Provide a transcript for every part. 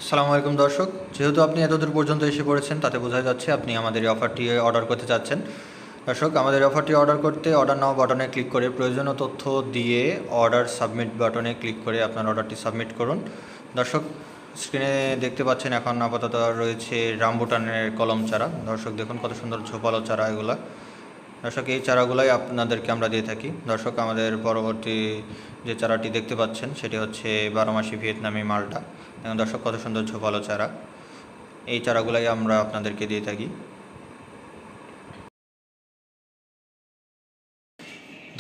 আসসালামু আলাইকুম দর্শক, যেহেতু আপনি এতদূর পর্যন্ত এসে পড়েছেন তাতে বোঝা যাচ্ছে আপনি আমাদের এই অফারটি অর্ডার করতে চাচ্ছেন। দর্শক, আমাদের এই অফারটি অর্ডার করতে অর্ডার নাও বাটনে ক্লিক করে প্রয়োজনীয় তথ্য দিয়ে অর্ডার সাবমিট বাটনে ক্লিক করে আপনার অর্ডারটি সাবমিট করুন। দর্শক, স্ক্রিনে দেখতে পাচ্ছেন এখন আপাতত রয়েছে রামবুটানের কলম চারা। দর্শক দেখুন কত সুন্দর ঝোপালো চারা এগুলা। দর্শক, এই চারাগুলাই আপনাদেরকে আমরা দিয়ে থাকি। দর্শক, আমাদের পরবর্তী যে চারাটি দেখতে পাচ্ছেন সেটি হচ্ছে 12 মাসি ভিয়েতনামি মালটা। এবং দর্শক কত সুন্দর ঝোপালো চারা, এই চারাগুলাই আমরা আপনাদেরকে দিয়ে থাকি।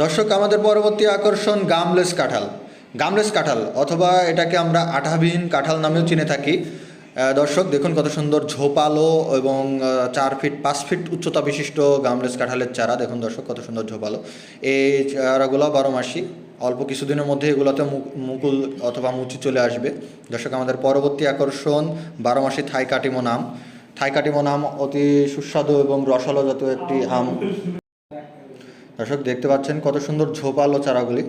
দর্শক, আমাদের পরবর্তী আকর্ষণ গামলেস কাঁঠাল। গামলেস কাঁঠাল অথবা এটাকে আমরা আঠাবিহীন কাঁঠাল নামেও চিনে থাকি। দর্শক দেখুন কত সুন্দর ঝোপালো এবং 4 ফিট 5 ফিট উচ্চতা বিশিষ্ট গামলেস কাঁঠালের চারা। দেখুন দর্শক কত সুন্দর ঝোপালো এই চারাগুলো 12 মাসি। অল্প কিছুদিনের মধ্যে এগুলোতে মুকুল অথবা মুচি চলে আসবে। দর্শক, আমাদের পরবর্তী আকর্ষণ 12 মাসি থাই কাটিমো আম। থাই কাটিমো আম অতি সুস্বাদু এবং রসালো জাতীয় একটি আম। দর্শক দেখতে পাচ্ছেন কত সুন্দর ঝোপালো চারাগুলি।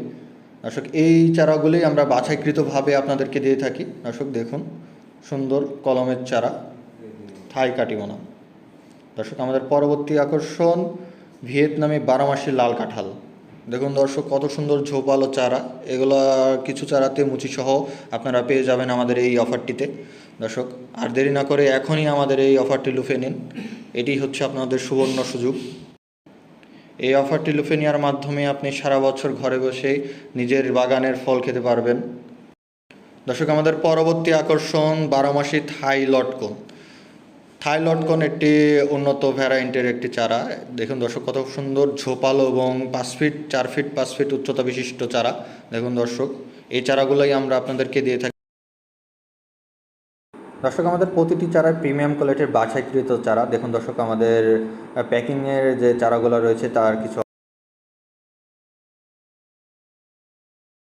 দর্শক, এই চারাগুলি আমরা বাছাইকৃতভাবে আপনাদেরকে দিয়ে থাকি। দর্শক দেখুন সুন্দর কলমের চারা থাই কাটিমোনা। দর্শক, আমাদের পরবর্তী আকর্ষণ ভিয়েতনামি 12 মাসি লাল কাঁঠাল। দেখুন দর্শক কত সুন্দর ঝোপালো চারা, এগুলা কিছু চারাতে মুচিসহ আপনারা পেয়ে যাবেন আমাদের এই অফারটিতে। দর্শক, আর দেরি না করে এখনই আমাদের এই অফারটি লুফে নিন, এটি হচ্ছে আপনাদের সুবর্ণ সুযোগ। এই অফারটি লুফে নেওয়ার মাধ্যমে আপনি সারা বছর ঘরে বসে নিজের বাগানের ফল খেতে পারবেন। দর্শক, আমাদের পরবর্তী আকর্ষণ 12 মাসি থাই লটকন। থাই লটকন একটি উন্নত ভ্যারাইটির একটি চারা। দেখুন দর্শক কত সুন্দর ঝোপালো এবং 5 ফিট 4 ফিট 5 ফিট উচ্চতা বিশিষ্ট চারা। দেখুন দর্শক, এই চারাগুলোই আমরা আপনাদেরকে দিয়ে থাকি। দর্শক, আমাদের প্রতিটি চারায় প্রিমিয়াম কোয়ালিটির বাছাইকৃত চারা। দেখুন দর্শক, আমাদের প্যাকিংয়ের যে চারাগুলো রয়েছে তার কিছু